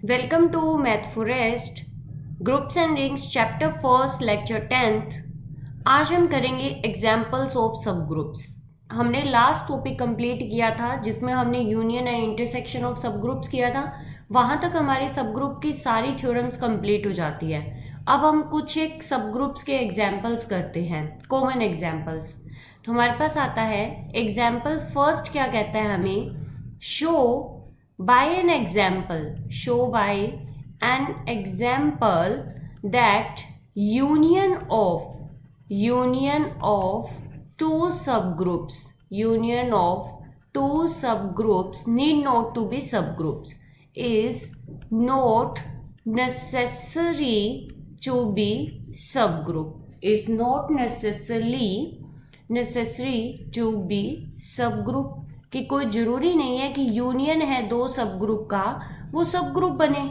Welcome to math forest groups and rings chapter first lecture 10th। आज हम करेंगे examples of subgroups. हमने last topic complete किया था जिसमें हमने union and intersection of subgroups किया था। वहां तक हमारे सब ग्रुप की सारी थ्योरम्स कंप्लीट हो जाती है। अब हम कुछ एक सब ग्रुप्स के एग्जाम्पल्स करते हैं, कॉमन एग्जाम्पल्स। तो हमारे पास आता है एग्जाम्पल फर्स्ट। क्या कहता है हमें? Show by an example, show by an example that union of two subgroups need not to be subgroups is not necessary to be subgroup कि कोई जरूरी नहीं है कि यूनियन है दो सब ग्रुप का वो सब ग्रुप बने।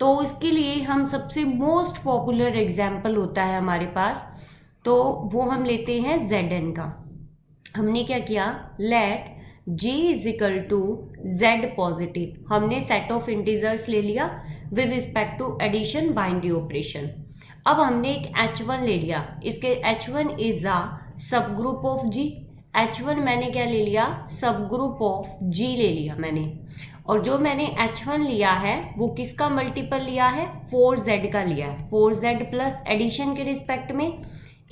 तो इसके लिए हम सबसे मोस्ट पॉपुलर एग्जाम्पल होता है हमारे पास, तो वो हम लेते हैं Zn का। हमने क्या किया? Let G is equal to Z positive. हमने सेट ऑफ इंटीजर्स ले लिया with respect to addition binary operation. अब हमने एक H1 ले लिया, इसके H1 is a subgroup of G। H1 मैंने क्या ले लिया? सब ग्रुप ऑफ G ले लिया मैंने। और जो मैंने H1 लिया है वो किसका मल्टीपल लिया है? 4Z का लिया है। 4Z प्लस एडिशन के रिस्पेक्ट में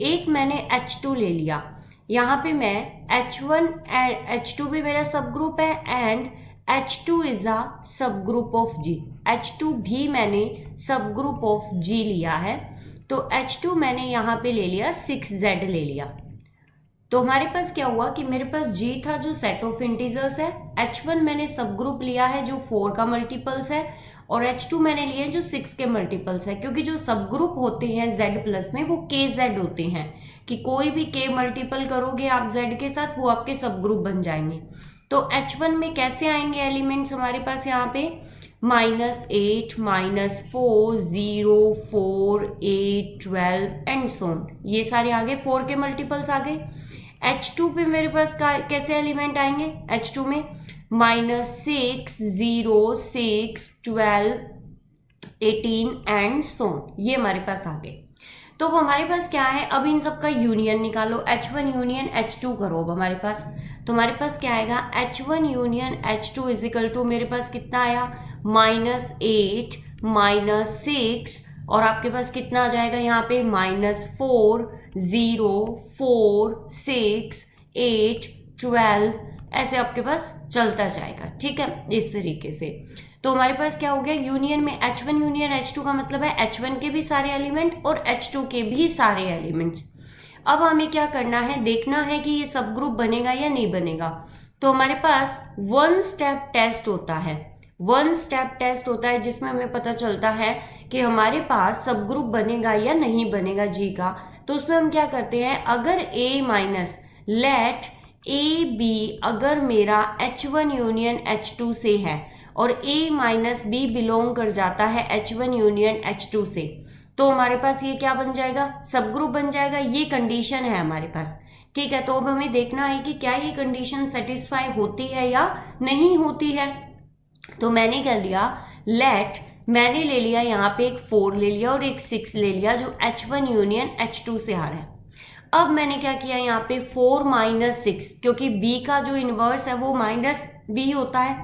एक मैंने H2 ले लिया। यहाँ पे मैं H1 एंड H2 भी मेरा सब ग्रुप है and H2 is a subgroup of G। H2 भी मैंने सब ग्रुप ऑफ G लिया है। तो H2 मैंने यहाँ पे ले लिया 6Z ले लिया। तो हमारे पास क्या हुआ कि मेरे पास G था जो सेट ऑफ इंटीजर्स है, H1 मैंने सब ग्रुप लिया है जो 4 का मल्टीपल्स है और H2 मैंने लिए जो 6 के मल्टीपल्स है। क्योंकि जो सब ग्रुप होते हैं Z प्लस में वो KZ होते हैं कि कोई भी K मल्टीपल करोगे आप Z के साथ वो आपके सब ग्रुप बन जाएंगे। तो H1 में कैसे आएंगे एलिमेंट्स हमारे पास? यहाँ पे -8, -4, 0, 4, 8, 12 एंड सो ऑन, ये सारे आगे 4 के मल्टीपल्स आ गए। H2 पे मेरे पास कैसे एलिमेंट आएंगे? H2 में -6, 0, 6, 12, 18 एंड सो ऑन, ये हमारे पास आ गए। तो अब हमारे पास क्या है? अब इन सब का यूनियन निकालो। H1 यूनियन H2 करो अब हमारे पास। तो हमारे पास क्या आएगा? H1 union H2 is equal to मेरे पास कितना आया? -8, -6 और आपके पास कितना आ जाएगा यहाँ पे? -4, 0, 4, 6, 8, 12 ऐसे आपके पास चलता जाएगा। ठीक है, इस तरीके से। तो हमारे पास क्या हो गया? यूनियन में H1 यूनियन H2 का मतलब है H1 के भी सारे एलिमेंट और H2 के भी सारे एलिमेंट्स। अब हमें क्या करना है? देखना है कि ये सब ग्रुप बनेगा या नहीं बनेगा। तो हमारे पास वन स्टेप टेस्ट होता है जिसमें हमें पता चलता है कि हमारे पास सब ग्रुप बनेगा या नहीं बनेगा G का। तो उसमें हम क्या करते हैं? अगर A minus let A B अगर मेरा H1 यूनियन H2 से है और A माइनस बी बिलोंग कर जाता है H1 यूनियन H2 से, तो हमारे पास ये क्या बन जाएगा? सब ग्रुप बन जाएगा। ये कंडीशन है हमारे पास। ठीक है, तो अब हमें देखना है कि क्या ये कंडीशन सेटिस्फाई होती है या नहीं होती है। तो मैंने क्या लिया? लेट मैंने ले लिया यहाँ पे एक 4 ले लिया और एक 6 ले लिया जो H1 यूनियन H2 से आ रहा है। अब मैंने क्या किया यहाँ पे? 4 - 6, क्योंकि B का जो इनवर्स है वो -B होता है।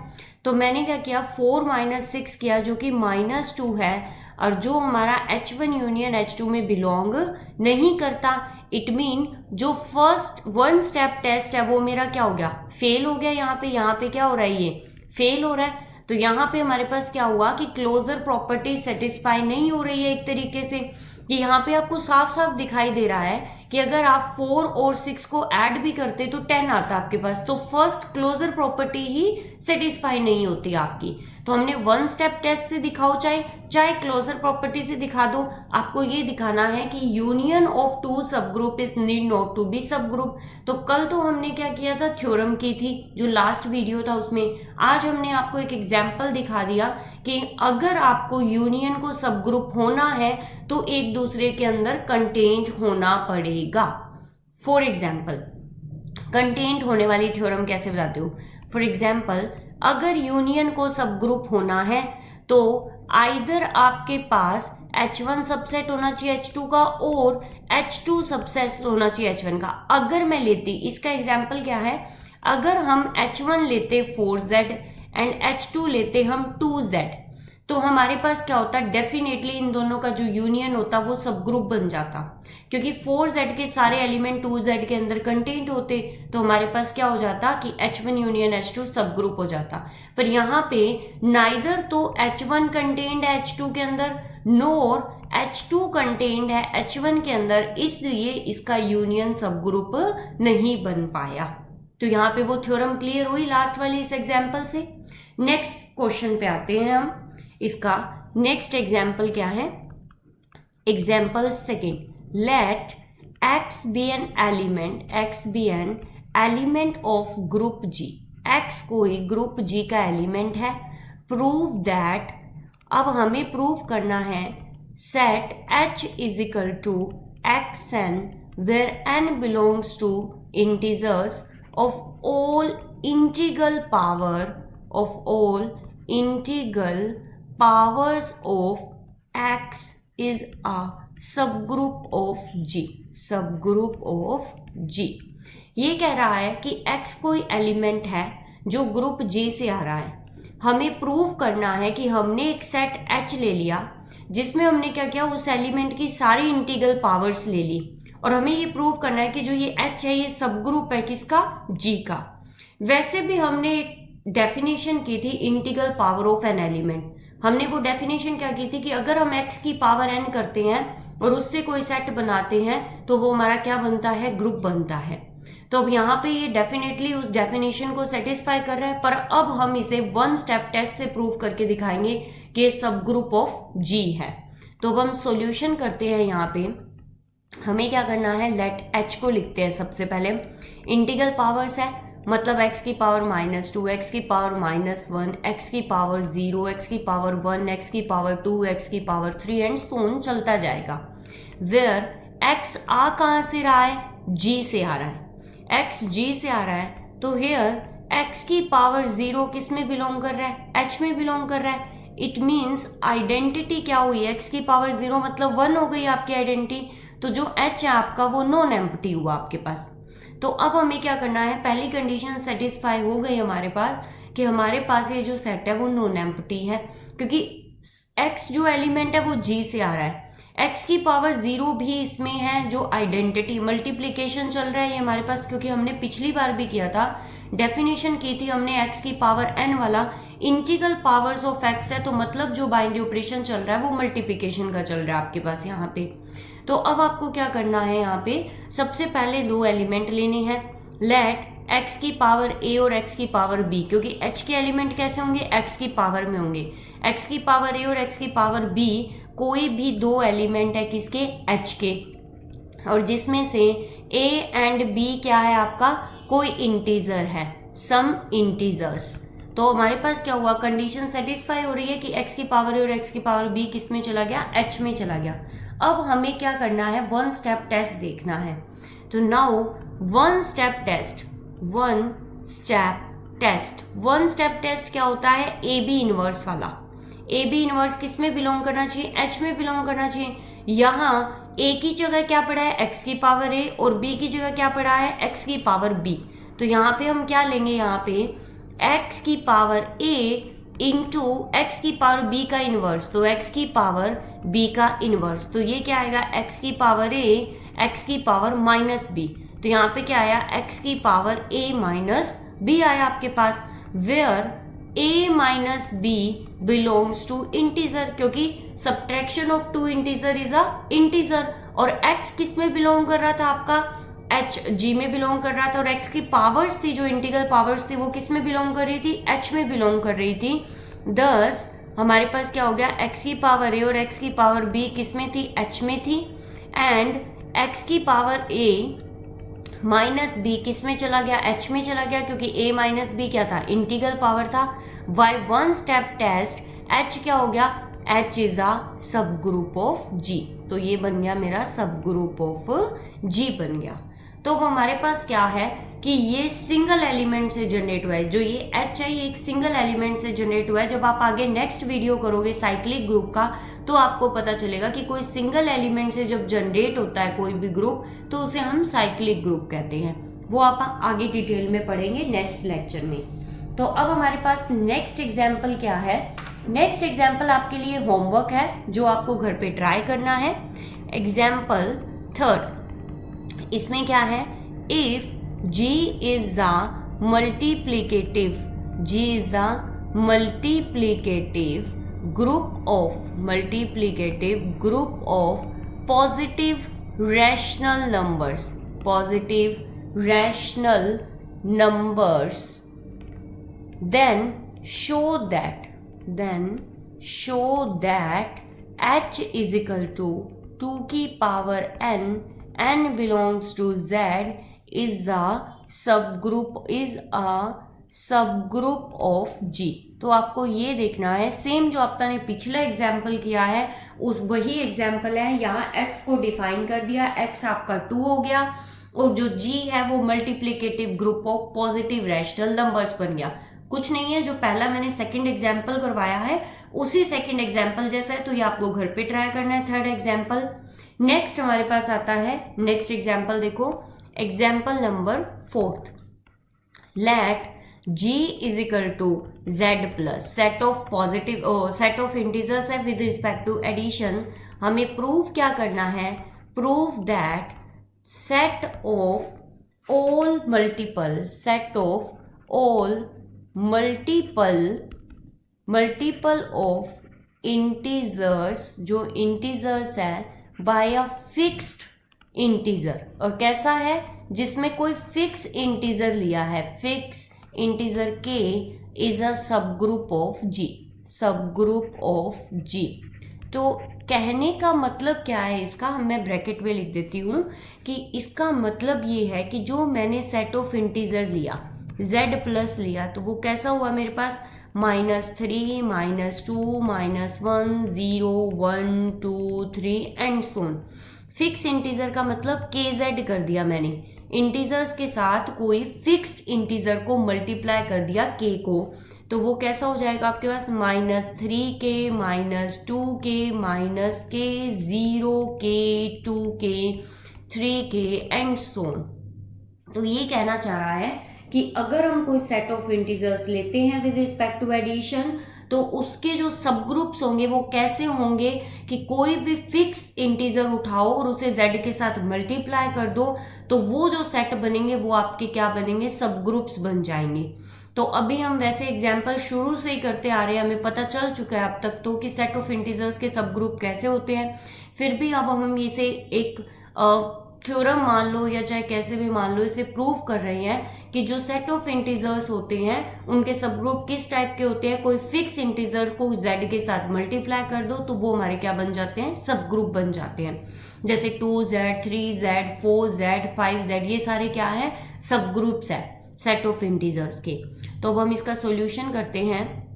तो मैंने क्या किया? 4 - 6 किया जो कि -2 है और जो हमारा H1 यूनियन H2 में बिलोंग नहीं करता। इट मीन जो फर्स्ट वन स्टेप टेस्ट है वो मेरा क्या हो गया? फेल हो गया। यहाँ पे क्या हो रहा है? ये फेल हो रहा है। तो यहाँ पे हमारे पास क्या हुआ कि क्लोजर प्रॉपर्टी सेटिस्फाई नहीं हो रही है एक तरीके से, कि यहाँ पे आपको साफ साफ दिखाई दे रहा है कि अगर आप 4 और 6 को ऐड भी करते तो 10 आता आपके पास। तो फर्स्ट क्लोजर प्रॉपर्टी ही सेटिस्फाई नहीं होती आपकी। तो हमने वन स्टेप टेस्ट से दिखाओ चाहे क्लोजर प्रॉपर्टी से दिखा दो, आपको ये दिखाना है कि union of two subgroup is need not to be subgroup. तो कल तो हमने क्या किया था? थ्योरम की थी जो लास्ट वीडियो था उसमें। आज हमने आपको एक एग्जाम्पल दिखा दिया कि अगर आपको यूनियन को सब ग्रुप होना है तो एक दूसरे के अंदर कंटेंट होना पड़ेगा। फॉर एग्जाम्पल कंटेंट होने वाली थ्योरम कैसे बताते हो? फॉर एग्जाम्पल अगर यूनियन को सब ग्रुप होना है तो आइदर आपके पास H1 सबसेट होना चाहिए H2 का और H2 सबसेट होना चाहिए H1 का। अगर मैं लेती, इसका एग्जाम्पल क्या है, अगर हम H1 लेते 4Z एंड H2 लेते हम 2Z, तो हमारे पास क्या होता, डेफिनेटली इन दोनों का जो यूनियन होता वो सब ग्रुप बन जाता, क्योंकि 4Z के सारे एलिमेंट 2Z के अंदर कंटेंट होते, तो हमारे पास क्या हो जाता कि H1 यूनियन H2 सब ग्रुप हो जाता। पर यहाँ पे नाइदर तो H1 कंटेंट है H2 के अंदर, नोर H2 कंटेंट है H1 के अंदर, इसलिए इसका यूनियन सब ग्रुप नहीं बन पाया। तो यहाँ पे वो थ्योरम क्लियर हुई लास्ट वाली इस एग्जाम्पल से। नेक्स्ट क्वेश्चन पे आते हैं हम। इसका नेक्स्ट एग्जाम्पल क्या है, example second, let X be an element of group G। X कोई ग्रुप G का एलिमेंट है। प्रूव दैट, अब हमें प्रूव करना है, set H is equal to Xn where n belongs to integers of all integral powers of X is a subgroup of G। ये कह रहा है कि X कोई एलिमेंट है जो ग्रुप G से आ रहा है। हमें प्रूव करना है कि हमने एक सेट H ले लिया जिसमें हमने क्या किया, उस एलिमेंट की सारी इंटीग्रल पावर्स ले ली, और हमें ये प्रूव करना है कि जो ये H है ये सब ग्रुप है किसका, G का। वैसे भी हमने एक डेफिनेशन की थी integral power of an element. हमने वो डेफिनेशन क्या की थी कि अगर हम X की पावर n करते हैं और उससे कोई सेट बनाते हैं तो वो हमारा क्या बनता है, ग्रुप बनता है। तो अब यहाँ पे ये डेफिनेटली उस डेफिनेशन को सेटिस्फाई कर रहा है, पर अब हम इसे वन स्टेप टेस्ट से प्रूव करके दिखाएंगे कि ये सब ग्रुप ऑफ G है। तो अब हम सॉल्यूशन करते हैं। यहाँ पे हमें क्या करना है, लेट H को लिखते हैं सबसे पहले। इंटीग्रल पावर्स है, मतलब x की पावर -2, x की पावर -1, x की पावर 0, x की पावर 1, x की पावर 2, x की पावर 3 एंड सो ऑन चलता जाएगा। वेयर x आ कहाँ से रहा है, G से आ रहा है। x G से आ रहा है, तो हेयर x की पावर 0 किस में बिलोंग कर रहा है, H में बिलोंग कर रहा है। इट मीन्स आइडेंटिटी क्या हुई, x की पावर 0 मतलब 1 हो गई आपकी आइडेंटिटी, तो जो H है आपका वो नॉन एम्प्टी हुआ आपके पास। तो अब हमें क्या करना है, पहली कंडीशन सेटिस्फाई हो गई हमारे पास कि हमारे पास ये जो सेट है वो नॉन एम्प्टी है, क्योंकि x जो एलिमेंट है वो G से आ रहा है। x की पावर 0 भी इसमें है, जो आइडेंटिटी मल्टीप्लीकेशन चल रहा है ये हमारे पास, क्योंकि हमने पिछली बार भी किया था, डेफिनेशन की थी हमने x की पावर n वाला इंटीग्रल पावर्स ऑफ x है, तो मतलब जो बाइनरी ऑपरेशन चल रहा है वो मल्टीप्लीकेशन का चल रहा है आपके पास यहाँ पे। तो अब आपको क्या करना है, यहाँ पे सबसे पहले दो एलिमेंट लेने हैं, लेट x की पावर a और x की पावर b, क्योंकि h के एलिमेंट कैसे होंगे, x की पावर में होंगे। x की पावर a और x की पावर b कोई भी दो एलिमेंट है किसके, h के, और जिसमें से a एंड b क्या है आपका, कोई इंटीजर है, सम इंटीजर्स। तो हमारे पास क्या हुआ, कंडीशन सेटिस्फाई हो रही है कि x की पावर a और x की पावर b किस में चला गया, h में चला गया। अब हमें क्या करना है, वन स्टेप टेस्ट देखना है। तो नाउ वन स्टेप टेस्ट क्या होता है, ए बी इनवर्स वाला। ए बी इनवर्स किस में बिलोंग करना चाहिए, H में बिलोंग करना चाहिए। यहाँ A की जगह क्या पड़ा है, x की पावर a, और B की जगह क्या पड़ा है, x की पावर b। तो यहाँ पे हम क्या लेंगे, यहाँ पे x की पावर a इंटू एक्स की पावर b का इनवर्स, तो x की पावर b का इनवर्स, तो ये क्या आएगा, x की पावर a x की पावर -b। तो यहाँ पे क्या आया, x की पावर a -b आया आपके पास, where a -b belongs to integer, क्योंकि subtraction of two integer is a integer, और x किस में बिलोंग कर रहा था आपका, h G में बिलोंग कर रहा था, और x की पावर्स थी जो इंटीग्रल पावर्स थी वो किस में बिलोंग कर रही थी, h में बिलोंग कर रही थी। दस हमारे पास क्या हो गया, x की पावर a और x की पावर b किस में थी, h में थी, एंड x की पावर a -b किस में चला गया, h में चला गया, क्योंकि a -b क्या था, इंटीग्रल पावर था। By one step test h क्या हो गया, h is a subgroup of g, तो ये बन गया मेरा सब ग्रुप ऑफ g बन गया। तो अब हमारे पास क्या है कि ये सिंगल एलिमेंट से जनरेट हुआ है, जो ये H है ये एक सिंगल एलिमेंट से जनरेट हुआ है। जब आप आगे नेक्स्ट वीडियो करोगे साइक्लिक ग्रुप का तो आपको पता चलेगा कि कोई सिंगल एलिमेंट से जब जनरेट होता है कोई भी ग्रुप तो उसे हम साइक्लिक ग्रुप कहते हैं। वो आप आगे डिटेल में पढ़ेंगे नेक्स्ट लेक्चर में। तो अब हमारे पास नेक्स्ट एग्जाम्पल क्या है? नेक्स्ट एग्जाम्पल आपके लिए होमवर्क है जो आपको घर पे ट्राई करना है। एग्जाम्पल 3, इसमें क्या है? If G is the multiplicative group of positive rational numbers, then show that H is equal to 2 की power n belongs to Z is a subgroup of G। तो आपको ये देखना है, सेम जो आपने पिछला एग्जाम्पल किया है उस वही एग्जाम्पल है। यहाँ x को डिफाइन कर दिया, x आपका 2 हो गया और जो G है वो multiplicative group of positive rational numbers बन गया। कुछ नहीं है, जो पहला मैंने सेकंड एग्जाम्पल करवाया है उसी सेकंड एग्जाम्पल जैसा है, तो ये आपको घर पे ट्राई करना है। थर्ड एग्जाम्पल नेक्स्ट हमारे पास आता है। नेक्स्ट एग्जाम्पल देखो, example number 4, let G is equal to Z plus set of integers है विद रिस्पेक्ट टू एडिशन। हमें प्रूव क्या करना है? Prove that set of all multiple of integers, जो इंटीजर्स है बाय अ फिक्स्ड इंटीजर। और कैसा है? जिसमें कोई फिक्स इंटीजर लिया है, fix integer k is a subgroup of G। तो कहने का मतलब क्या है इसका, मैं ब्रैकेट में लिख देती हूँ कि इसका मतलब ये है कि जो मैंने सेट ऑफ इंटीजर लिया Z प्लस लिया तो वो कैसा हुआ मेरे पास? -3, -2, -1, 0, 1, 2, 3 and so on. Fix integer का मतलब kz कर दिया मैंने, इंटीजर्स के साथ कोई फिक्स्ड इंटीजर को मल्टीप्लाई कर दिया k को, तो वो कैसा हो जाएगा आपके पास? -3k, -2k, -k, 0k, 2k, 3k and so on. तो ये कहना चाह रहा है कि अगर हम कोई सेट ऑफ इंटीजर्स लेते हैं विद रिस्पेक्ट टू एडिशन तो उसके जो सब ग्रुप्स होंगे वो कैसे होंगे कि कोई भी फिक्स इंटीजर उठाओ और उसे z के साथ मल्टीप्लाई कर दो तो वो जो सेट बनेंगे वो आपके क्या बनेंगे? सब ग्रुप्स बन जाएंगे। तो अभी हम वैसे एग्जाम्पल शुरू से ही करते आ रहे हैं, हमें पता चल चुका है अब तक तो कि सेट ऑफ इंटीजर्स के सब ग्रुप कैसे होते हैं। फिर भी अब हम इसे एक थ्योरम मान लो या चाहे कैसे भी मान लो, इसे प्रूव कर रहे हैं कि जो सेट ऑफ इंटीजर्स होते हैं उनके सब ग्रुप किस टाइप के होते हैं। कोई फिक्स इंटीजर को z के साथ मल्टीप्लाई कर दो तो वो हमारे क्या बन जाते हैं? सब ग्रुप बन जाते हैं। जैसे 2z, 3z, 4z, 5z, ये सारे क्या है? सब ग्रुप्स है सेट ऑफ इंटीजर्स के। तो अब हम इसका सॉल्यूशन करते हैं।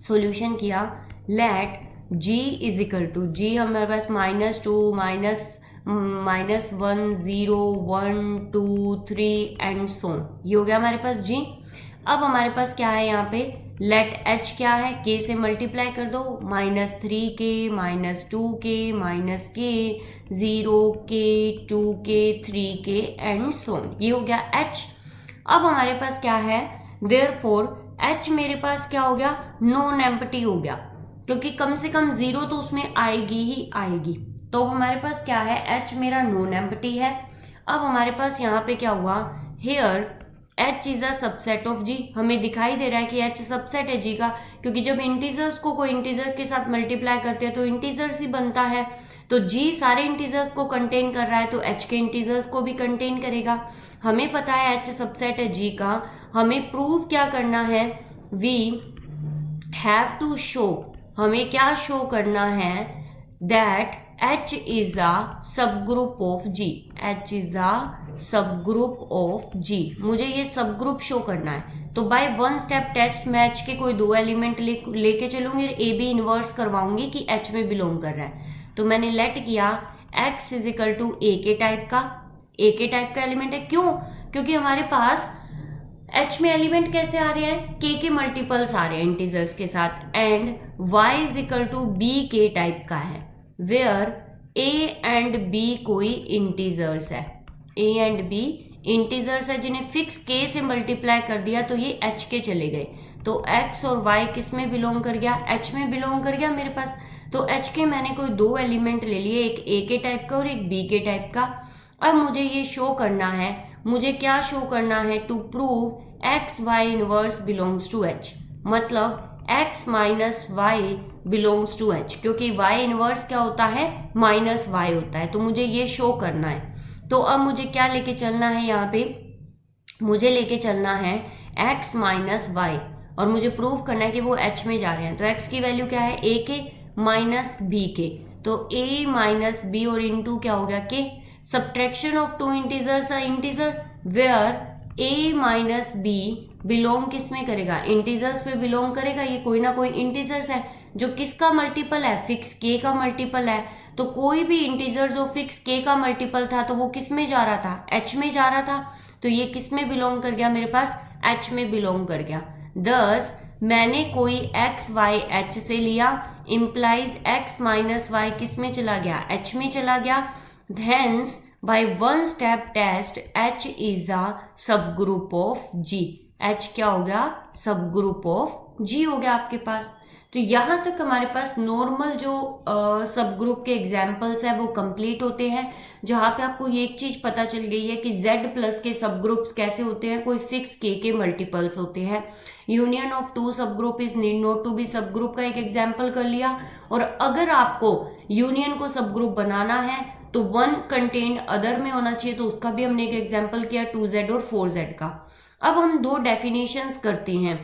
सॉल्यूशन किया, let g is equal to, g हमारे पास -2, -1, 0, 1, 2, 3 एंड सो ऑन, ये हो गया हमारे पास g। अब हमारे पास क्या है यहाँ पे? लेट h क्या है? k से मल्टीप्लाई कर दो, -3k, -2k, -k, 0k, 2k, 3k and so on, ये हो गया h। अब हमारे पास क्या है? देयरफॉर h मेरे पास क्या हो गया? नॉन एम्प्टी हो गया, क्योंकि कम से कम 0 तो उसमें आएगी ही आएगी। तो हमारे पास क्या है? h मेरा नॉन एम्प्टी है। अब हमारे पास यहाँ पे क्या हुआ? Here h is a subset of g। हमें दिखाई दे रहा है कि h सबसेट है g का, क्योंकि जब इंटीजर्स को कोई इंटीजर के साथ मल्टीप्लाई करते हैं तो इंटीजर्स ही बनता है। तो g सारे इंटीजर्स को कंटेन कर रहा है तो h के इंटीजर्स को भी कंटेन करेगा। हमें पता है h सबसेट है g का। हमें प्रूव क्या करना है? वी हैव टू शो, हमें क्या शो करना है? That H is a subgroup of G, H is a subgroup of G। मुझे ये सबग्रुप शो करना है। तो बाय वन स्टेप टेस्ट मैं H के कोई 2 एलिमेंट लेके चलूंगी, ए बी इनवर्स करवाऊंगी कि H में बिलोंग कर रहा है। तो मैंने लेट किया X इज इक्वल टू ए के टाइप का एलिमेंट है। क्यों? क्योंकि हमारे पास H में एलिमेंट कैसे आ रहे हैं, K के मल्टीपल्स आ रहे हैं इंटीजर्स के साथ, and Y is equal to B के टाइप का है, वेयर A एंड B कोई इंटीजर्स है, A एंड B इंटीजर्स है जिन्हें फिक्स K से मल्टीप्लाई कर दिया तो ये H के चले गए, तो X और Y किस में बिलोंग कर गया, H में बिलोंग कर गया मेरे पास। तो H के मैंने कोई दो एलिमेंट ले लिए, एक A के टाइप का और एक B के टाइप का। अब मुझे ये शो करना है, मुझे क्या शो करना है, to prove X Y inverse belongs to H, मतलब X minus Y belongs to H, क्योंकि Y इनवर्स क्या होता है, माइनस वाई होता है, तो मुझे ये शो करना है। तो अब मुझे क्या लेके चलना है, यहाँ पे मुझे लेके चलना है x माइनस वाई, और मुझे प्रूव करना है कि वो H में जा रहे हैं। तो x की वैल्यू क्या है, a के माइनस b के, तो a माइनस b और इनटू क्या हो गया, k। Subtraction of two integers are integer, where a minus b belong किस में करेगा, इंटीजर्स में बिलोंग करेगा। ये कोई ना कोई इंटीजर्स है जो किसका मल्टीपल है, फिक्स k का मल्टीपल है। तो कोई भी इंटीजर जो फिक्स k का मल्टीपल था तो वो किस में जा रहा था, h में जा रहा था, तो ये किस में बिलोंग कर गया, मेरे पास h में बिलोंग कर गया। दस मैंने कोई x y h से लिया, इम्प्लाइज x माइनस वाई किस में चला गया, h में चला गया। Hence by one step test h is a subgroup of g, h क्या हो गया, सब ग्रुप ऑफ g हो गया आपके पास। तो यहाँ तक हमारे पास नॉर्मल जो सब ग्रुप के एग्जाम्पल्स है वो कंप्लीट होते हैं, जहाँ पे आपको ये एक चीज पता चल गई है कि Z प्लस के सब ग्रुप्स कैसे होते हैं, कोई फिक्स K के मल्टीपल्स होते हैं। Union of two subgroup is need not to be subgroup का एक एग्जाम्पल कर लिया। और अगर आपको यूनियन को सब ग्रुप बनाना है तो वन कंटेन्ड अदर में होना चाहिए, तो उसका भी हमने एक एग्जाम्पल किया 2Z और 4Z का। अब हम दो डेफिनेशंस करते हैं,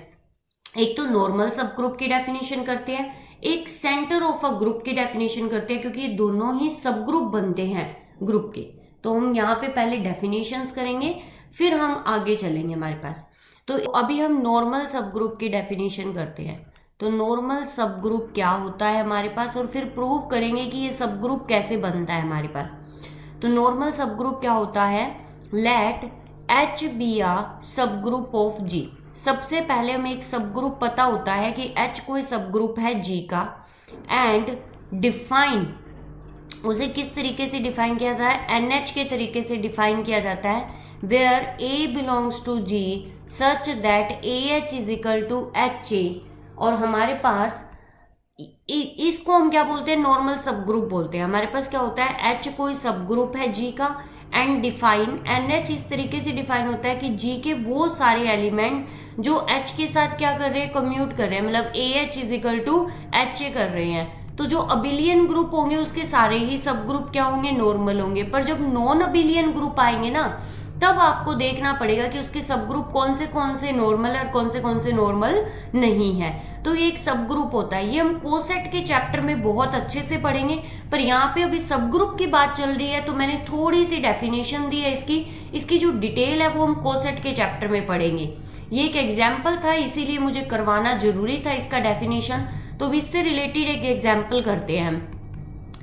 एक तो नॉर्मल सब ग्रुप की डेफिनेशन करते हैं, एक सेंटर ऑफ अ ग्रुप की डेफिनेशन करते हैं, क्योंकि ये दोनों ही सब ग्रुप बनते हैं ग्रुप के। तो हम यहाँ पे पहले डेफिनेशंस करेंगे, फिर हम आगे चलेंगे हमारे पास। तो अभी हम नॉर्मल सब ग्रुप की डेफिनेशन करते हैं। तो नॉर्मल सब ग्रुप क्या होता है हमारे पास, और फिर प्रूव करेंगे कि ये सब ग्रुप कैसे बनता है हमारे पास। तो नॉर्मल सब ग्रुप क्या होता है, late H be a subgroup of G। सबसे पहले हमें एक सब ग्रुप पता होता है कि H कोई सब ग्रुप है G का, एंड डिफाइन उसे किस तरीके से डिफाइन किया जाता है, NH के तरीके से डिफाइन किया जाता है, where A belongs to G such that AH is equal to HA। और हमारे पास इसको हम क्या बोलते हैं, नॉर्मल सब ग्रुप बोलते हैं। हमारे पास क्या होता है, H कोई सब ग्रुप है G का, एंड डिफाइन NH इस तरीके से डिफाइन होता है कि G के वो सारे एलिमेंट जो H के साथ क्या कर रहे हैं, कम्यूट कर रहे हैं, मतलब AH is equal to HA कर रहे हैं। तो जो अबिलियन ग्रुप होंगे उसके सारे ही सब ग्रुप क्या होंगे, नॉर्मल होंगे। पर जब नॉन अबिलियन ग्रुप आएंगे ना, तब आपको देखना पड़ेगा कि उसके सब ग्रुप कौन से नॉर्मल है और कौन से नॉर्मल नहीं है। तो ये एक सब ग्रुप होता है, ये हम कोसेट के चैप्टर में बहुत अच्छे से पढ़ेंगे। पर यहाँ पे अभी सब ग्रुप की बात चल रही है तो मैंने थोड़ी सी डेफिनेशन दी है इसकी जो डिटेल है वो हम कोसेट के चैप्टर में पढ़ेंगे। ये एक एग्जाम्पल था, इसीलिए मुझे करवाना जरूरी था इसका डेफिनेशन। तो इससे रिलेटेड एक एग्जाम्पल करते हैं हम।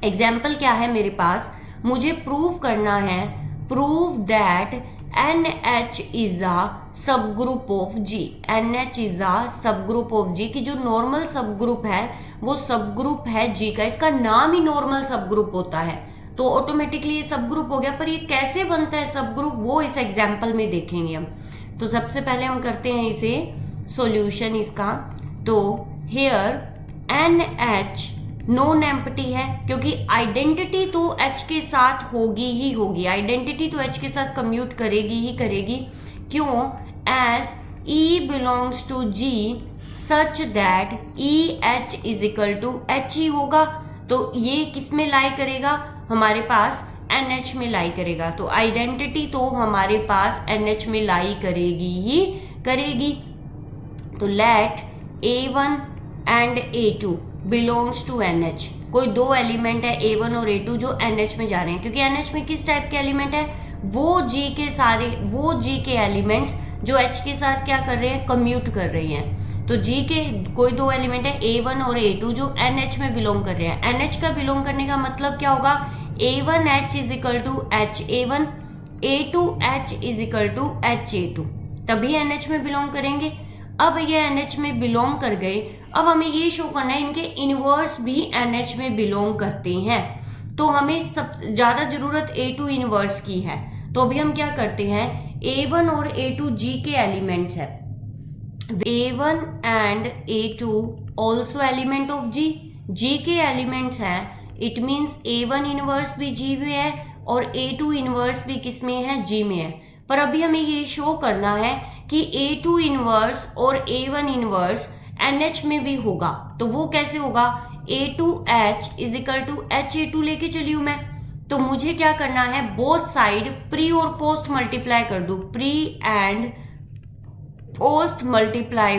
एग्जाम्पल क्या है मेरे पास, मुझे प्रूव करना है, prove that NH is a subgroup of G। NH is a subgroup of G की जो नॉर्मल सब ग्रुप है वो सब ग्रुप है G का, इसका नाम ही नॉर्मल सब ग्रुप होता है, तो ऑटोमेटिकली ये सब ग्रुप हो गया। पर ये कैसे बनता है सब ग्रुप, वो इस एग्जाम्पल में देखेंगे हम। तो सबसे पहले हम करते हैं इसे सॉल्यूशन इसका। तो हेयर NH नॉन एम्प्टी है, क्योंकि आइडेंटिटी तो H के साथ होगी ही होगी, आइडेंटिटी तो H के साथ कम्यूट करेगी ही करेगी। क्यों, as E belongs to G such that EH is equal to HE होगा। तो ये किस में लाई करेगा, हमारे पास NH में लाई करेगा। तो आइडेंटिटी तो हमारे पास NH में लाई करेगी ही करेगी। तो let A1 and A2 belongs to NH। कोई दो एलिमेंट है A1 और A2 जो NH में जा रहे हैं, क्योंकि NH में किस टाइप के एलिमेंट है, वो G के एलिमेंट्स जो H के साथ क्या कर रहे हैं, कम्यूट कर रहे हैं। तो G के कोई दो एलिमेंट है A1 और A2 जो NH में बिलोंग कर रहे हैं। NH का बिलोंग करने का मतलब क्या होगा, A1H is equal to H A1, A2H is equal to HA2, तभी NH में बिलोंग करेंगे। अब ये NH में बिलोंग कर गए, अब हमें ये शो करना है इनके इनवर्स भी NH में बिलोंग करते हैं। तो हमें सबसे ज्यादा जरूरत A2 इनवर्स की है, तो अभी हम क्या करते हैं, A1 और A2 G के एलिमेंट्स है। A1 and A2 also element of G के एलिमेंट्स है, इट मीन्स A1 इनवर्स भी G में है और A2 इनवर्स भी किस में है, G में है। पर अभी हमें ये शो करना है कि A2 इनवर्स और A1 इनवर्स NH में भी होगा। तो वो कैसे होगा, A2H is equal to HA2 लेके चली हूं मैं। तो मुझे क्या करना है, बोथ साइड प्री और पोस्ट मल्टीप्लाई कर दू, pre and post multiply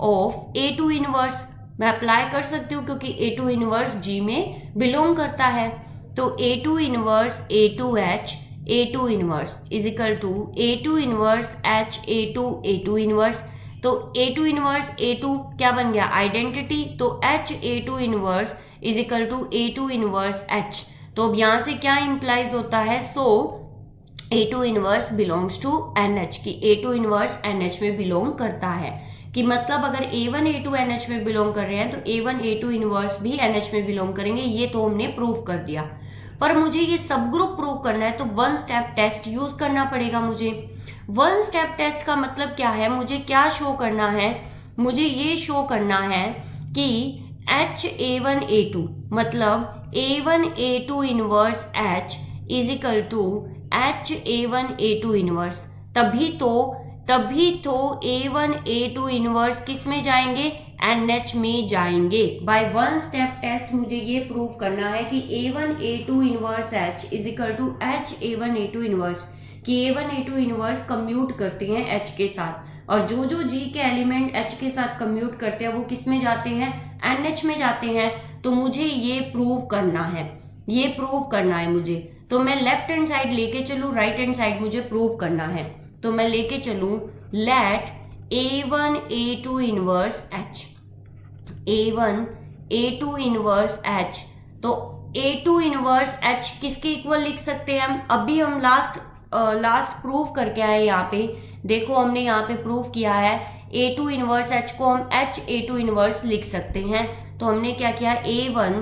of A2 inverse मैं अप्लाई कर सकती हूँ क्योंकि A2 इनवर्स G में बिलोंग करता है। तो A2 inverse A2H A2 inverse is equal to A2 inverse H A2 inverse. तो A2 इनवर्स A2 क्या बन गया, आइडेंटिटी। तो H A2 inverse is equal to A2 inverse H। तो अब यहां से क्या इंप्लाइज होता है, so A2 inverse belongs to NH, की A2 इनवर्स NH में बिलोंग करता है। कि मतलब अगर A1 A2 NH में बिलोंग कर रहे हैं तो A1 A2 इनवर्स भी NH में बिलोंग करेंगे, ये तो हमने प्रूव कर दिया। पर मुझे ये सब ग्रुप प्रूव करना है तो वन स्टेप टेस्ट यूज करना पड़ेगा मुझे। वन स्टेप टेस्ट का मतलब क्या है, मुझे क्या शो करना है, मुझे ये शो करना है कि H A1 A2 मतलब A1 A2 inverse H is equal to H A1 A2 inverse. तभी तो A1 A2 इनवर्स किस में जाएंगे, NH में जाएंगे। बाय वन स्टेप टेस्ट मुझे ये प्रूव करना है कि A1 A2 inverse H is equal to H A1 A2 inverse, कि A1 A2 इनवर्स कम्यूट करते हैं H के साथ, और जो G के एलिमेंट H के साथ कम्यूट करते हैं वो किस में जाते हैं, NH में जाते हैं। तो मुझे ये प्रूव करना है, मुझे। तो मैं लेफ्ट हैंड साइड लेके चलूं, राइट हैंड साइड मुझे प्रूव करना है। तो मैं लेके चलूं let A1 A2 inverse H, A1 A2 inverse H। तो A2 इनवर्स H किसके इक्वल लिख सकते हैं हम, अभी हम लास्ट प्रूव करके आए। यहाँ पे देखो हमने यहाँ पे प्रूव किया है A2 इनवर्स H को हम H A2 इनवर्स लिख सकते हैं। तो हमने क्या किया, A1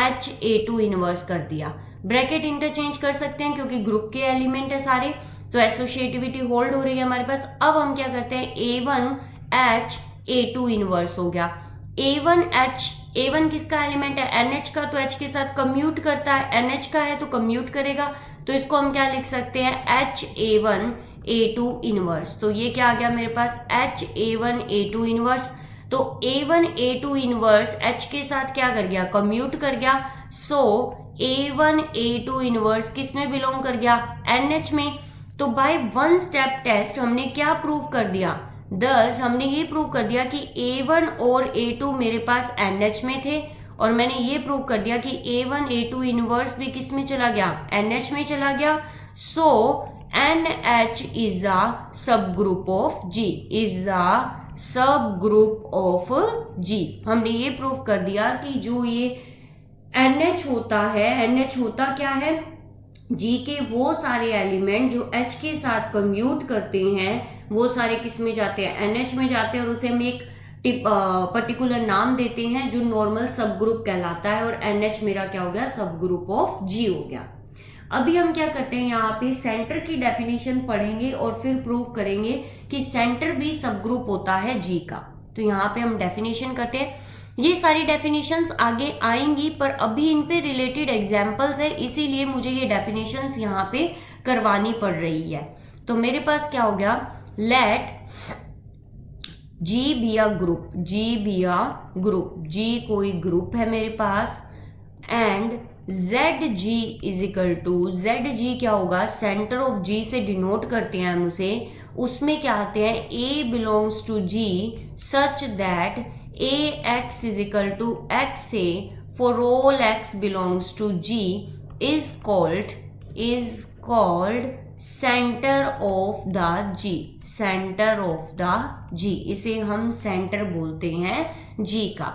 H A2 इनवर्स कर दिया। ब्रैकेट इंटरचेंज कर सकते हैं क्योंकि ग्रुप के एलिमेंट है सारे, तो एसोसिएटिविटी होल्ड हो रही है हमारे पास। अब हम क्या करते हैं, A1 H A2 इनवर्स हो गया। A1 किसका एलिमेंट है, NH का, तो H के साथ कम्यूट करता है, NH का है तो कम्यूट करेगा। तो इसको हम क्या लिख सकते हैं, H A1 A2 इनवर्स। तो ये क्या आ गया मेरे पास, H A1 A2 इनवर्स। तो A1 A2 इनवर्स H के साथ क्या कर गया, कम्यूट कर गया। सो A1 A2 इनवर्स किस में बिलोंग कर गया, NH में। तो बाय वन स्टेप टेस्ट हमने क्या प्रूव कर दिया, दस हमने ये प्रूव कर दिया कि A1 और A2 मेरे पास NH में थे, और मैंने ये प्रूव कर दिया कि A1 A2 इनवर्स भी किस में चला गया, NH में चला गया। सो NH is a subgroup of G, हमने ये प्रूव कर दिया कि जो ये NH होता है, NH होता क्या है, G के वो सारे एलिमेंट जो H के साथ कम्यूट करते हैं वो सारे किस में जाते हैं, NH में जाते हैं, और उसे हम एक पर्टिकुलर नाम देते हैं जो नॉर्मल सब ग्रुप कहलाता है, और NH मेरा क्या हो गया, सब ग्रुप ऑफ G हो गया। अभी हम क्या करते हैं, यहाँ पे सेंटर की डेफिनेशन पढ़ेंगे और फिर प्रूव करेंगे कि सेंटर भी सब ग्रुप होता है G का। तो यहाँ पे हम डेफिनेशन करते हैं, ये सारी डेफिनेशंस आगे आएंगी पर अभी इन पे रिलेटेड एग्जांपल्स है, इसीलिए मुझे ये डेफिनेशंस यहाँ पे करवानी पड़ रही है। तो मेरे पास क्या हो गया, let G be a group, G कोई ग्रुप है मेरे पास, and ZG is equal to, ZG क्या होगा, सेंटर ऑफ G से डिनोट करते हैं हम उसे, उसमें क्या आते हैं, A belongs to G such that AX is equal to XA for all X belongs to G is called center of the G, इसे हम सेंटर बोलते हैं G का।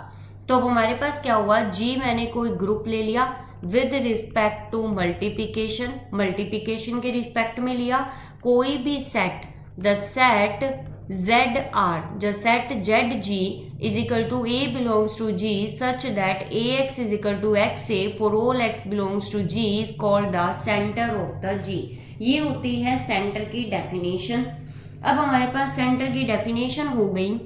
तो अब हमारे पास क्या हुआ, G मैंने कोई ग्रुप ले लिया, with respect to multiplication, multiplication के रिस्पेक्ट में लिया। कोई भी set, the set ZR, the set ZG is equal to A belongs to G such that AX is equal to XA for all X belongs to G is called the center of the G। ये होती है centre की definition. अब हमारे पास centre की definition हो गई।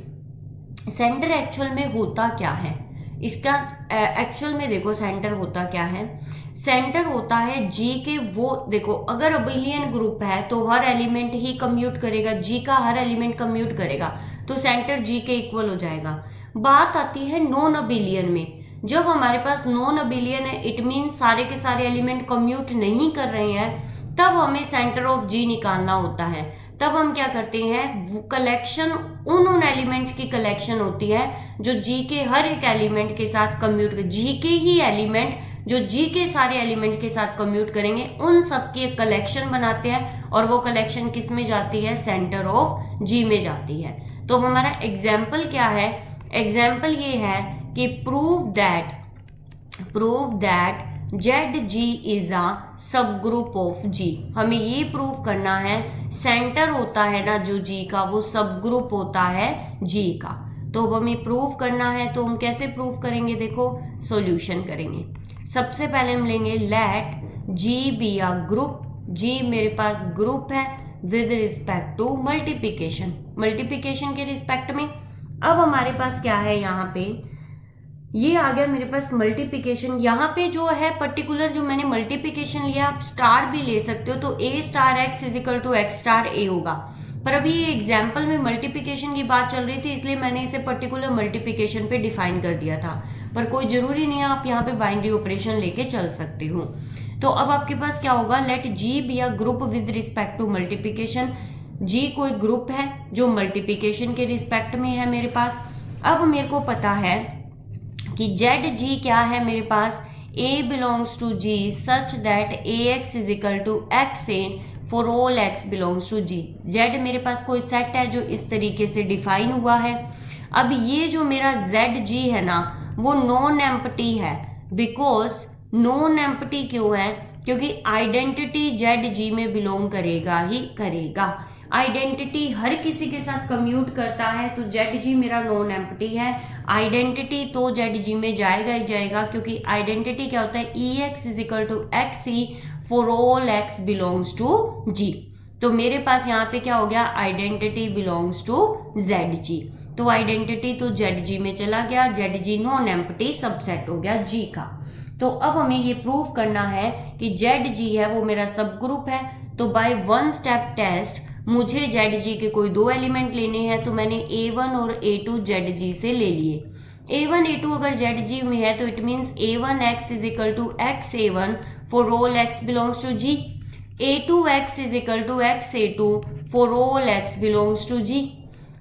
Centre actual में होता क्या है, इसका एक्चुअल में देखो सेंटर होता क्या है। सेंटर होता है जी के, वो देखो अगर अबिलियन ग्रुप है तो हर एलिमेंट ही कम्यूट करेगा, जी का हर एलिमेंट कम्यूट करेगा, तो सेंटर जी के इक्वल हो जाएगा। बात आती है नॉन अबिलियन में। जब हमारे पास नॉन अबिलियन है, इट मीन्स सारे के सारे एलिमेंट कम्यूट नहीं कर रहे हैं, तब हमें सेंटर ऑफ जी निकालना होता है। तब हम क्या करते हैं, कलेक्शन उन एलिमेंट्स की कलेक्शन होती है जो जी के हर एक एलिमेंट के साथ कम्यूट कर, जी के ही एलिमेंट जो जी के सारे एलिमेंट के साथ कम्यूट करेंगे, उन सब की एक कलेक्शन बनाते हैं और वो कलेक्शन किस में जाती है, सेंटर ऑफ जी में जाती है। तो हमारा एग्जाम्पल क्या है, एग्जाम्पल ये है कि prove that ZG is a subgroup of G। हमें ये प्रूव करना है, सेंटर होता है ना जो G का, वो सब ग्रुप होता है G का। तो अब हमें प्रूव करना है, तो हम कैसे प्रूव करेंगे, देखो सॉल्यूशन करेंगे। सबसे पहले हम लेंगे let G be a group. G मेरे पास ग्रुप है with respect to multiplication, multiplication के रिस्पेक्ट में। अब हमारे पास क्या है, यहाँ पे ये आ गया मेरे पास मल्टीप्लिकेशन। यहाँ पे जो है पर्टिकुलर जो मैंने मल्टीप्लिकेशन लिया, आप स्टार भी ले सकते हो, तो A star X is equal to X star A होगा। पर अभी ये एग्जाम्पल में मल्टीप्लिकेशन की बात चल रही थी, इसलिए मैंने इसे पर्टिकुलर मल्टीप्लिकेशन पे डिफाइन कर दिया था। पर कोई जरूरी नहीं है, आप यहाँ पे बाइनरी ऑपरेशन लेके चल सकते हो। तो अब आपके पास क्या होगा, let G be a group with respect to multiplication. G कोई ग्रुप है जो मल्टीप्लिकेशन के रिस्पेक्ट में है मेरे पास। अब मेरे को पता है कि ZG क्या है मेरे पास, A belongs to G such that AX is equal to XA for all X belongs to G। Z मेरे पास कोई सेट है जो इस तरीके से डिफाइन हुआ है। अब ये जो मेरा ZG है ना, वो नॉन एम्प्टी है। बिकॉज नॉन एम्प्टी क्यों है, क्योंकि आइडेंटिटी ZG में बिलोंग करेगा ही करेगा। आइडेंटिटी हर किसी के साथ कम्यूट करता है, तो ZG मेरा नॉन एम्प्टी है। आइडेंटिटी तो ZG में जाएगा ही जाएगा, क्योंकि आइडेंटिटी क्या होता है, EX is equal to XE for all X belongs to G। तो मेरे पास यहाँ पे क्या हो गया, आइडेंटिटी बिलोंग्स टू ZG। तो आइडेंटिटी तो ZG में चला गया, ZG नॉन एम्प्टी सबसेट हो गया G का। तो अब हमें ये प्रूव करना है कि ZG है वो मेरा सब ग्रुप है। तो बाय वन स्टेप टेस्ट मुझे ZG के कोई दो एलिमेंट लेने हैं, तो मैंने A1 और A2 ZG से ले लिए। A1 A2 अगर ZG में है तो it means A1X is equal to XA1 for all X belongs to G, A2X is equal to XA2 for all X belongs to G।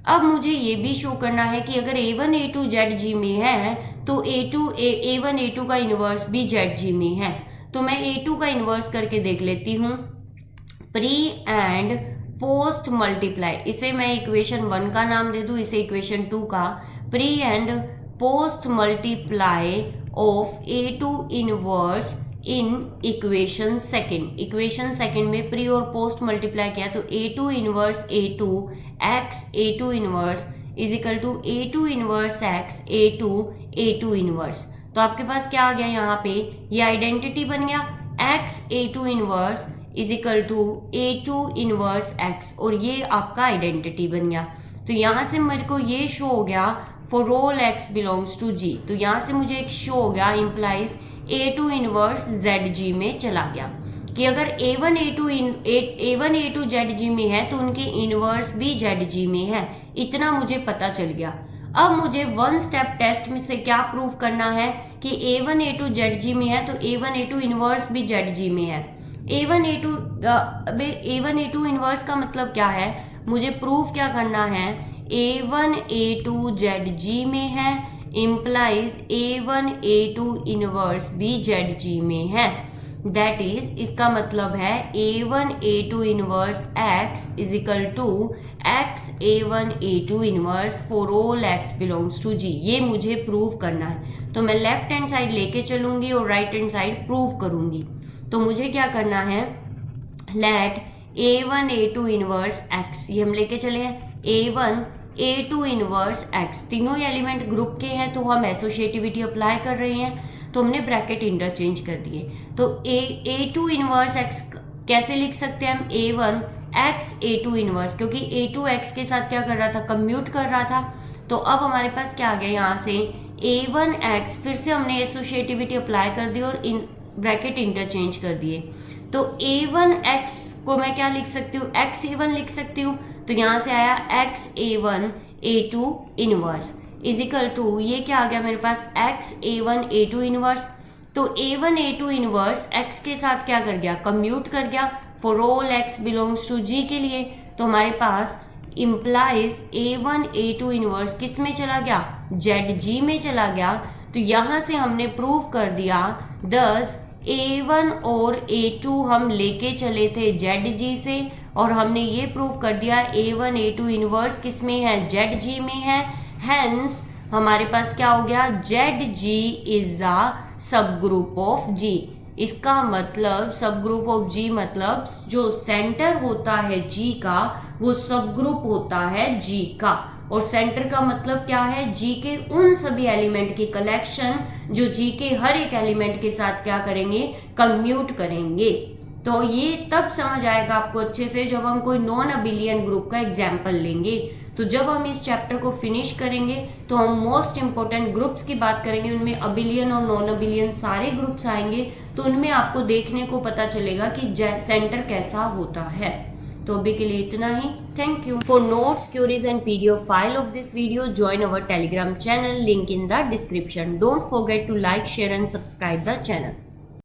अब मुझे ये भी शो करना है कि अगर A1 A2 ZG में है तो A1 A2 का इनवर्स भी ZG में है। तो मैं A2 का इनवर्स करके देख लेती हूँ। प्री एंड पोस्ट मल्टीप्लाई, इसे मैं इक्वेशन 1 का नाम दे दूं, इसे इक्वेशन 2 का। Pre and post multiply of A2 inverse in equation second. Equation second में प्री और पोस्ट मल्टीप्लाई किया तो A2 inverse A2 X A2 inverse is equal to A2 inverse X A2 inverse. तो आपके पास क्या आ गया, यहाँ पे ये आइडेंटिटी बन गया, X A2 inverse is equal to A2 inverse X, और ये आपका आइडेंटिटी बन गया। तो यहाँ से मेरे को ये शो हो गया for all X belongs to G। तो यहाँ से मुझे एक शो हो गया इम्प्लाइज A2 इनवर्स ZG में चला गया, कि अगर A1 A2 ZG में है तो उनके इनवर्स भी ZG में है। इतना मुझे पता चल गया। अब मुझे वन स्टेप टेस्ट में से क्या प्रूव करना है कि A1 A2 ZG में है तो A1 A2 इनवर्स भी ZG में है। A1 A2 इनवर्स का मतलब क्या है, मुझे प्रूफ क्या करना है, A1 A2 ZG में है इम्प्लाइज A1 A2 इनवर्स भी ZG में है। दैट इज, इसका मतलब है A1 A2 inverse X is equal to XA1 A2 inverse for all X belongs to G। ये मुझे प्रूव करना है, तो मैं लेफ्ट हैंड साइड लेके चलूंगी और राइट हैंड साइड प्रूव करूंगी। तो मुझे क्या करना है, late A1 A2 inverse X, ये हम लेके चले हैं A1 A2 इनवर्स X, तीनों ही एलिमेंट ग्रुप के हैं तो हम एसोसिएटिविटी अप्लाई कर रहे हैं, तो हमने ब्रैकेट इंटरचेंज कर दिए। तो A2 इनवर्स X कैसे लिख सकते हैं हम, A1 X A2 इनवर्स, क्योंकि A2 X के साथ क्या कर रहा था, कम्यूट कर रहा था। तो अब हमारे पास क्या आ गया, यहाँ से A1 X, फिर से हमने एसोसिएटिविटी अप्लाई कर दी और इन ब्रैकेट इंटरचेंज कर दिए। तो A1 X को मैं क्या लिख सकती हूँ, XA1 लिख सकती हूँ। तो यहाँ से आया XA1 A2 inverse is equal to, ये क्या आ गया मेरे पास, XA1 A2 इनवर्स। तो A1 A2 इनवर्स X के साथ क्या कर गया, कम्यूट कर गया for all X belongs to G के लिए। तो हमारे पास इम्प्लाइज A1 A2 इनवर्स किस में चला गया, ZG में चला गया। तो यहाँ से हमने प्रूव कर दिया, दस A1 और A2 हम लेके चले थे ZG से, और हमने ये प्रूव कर दिया A1 A2 इनवर्स किस में है, ZG में है। हेंस हमारे पास क्या हो गया, ZG is a subgroup of G। इसका मतलब सब ग्रुप ऑफ G मतलब जो सेंटर होता है G का वो सब ग्रुप होता है G का, और सेंटर का मतलब क्या है, G के उन सभी एलिमेंट की कलेक्शन जो G के हर एक एलिमेंट के साथ क्या करेंगे, कम्यूट करेंगे। तो ये तब समझ आएगा आपको अच्छे से जब हम कोई नॉन अबिलियन ग्रुप का एग्जाम्पल लेंगे। तो जब हम इस चैप्टर को फिनिश करेंगे तो हम मोस्ट इंपोर्टेंट ग्रुप्स की बात करेंगे, उनमें अबिलियन और नॉन अबिलियन सारे ग्रुप्स आएंगे, तो उनमें आपको देखने को पता चलेगा कि सेंटर कैसा होता है। तो अभी के लिए इतना ही, thank you. For notes, queries and PDF file of this video join our Telegram channel, link in the description. Don't forget to like, share and subscribe the channel.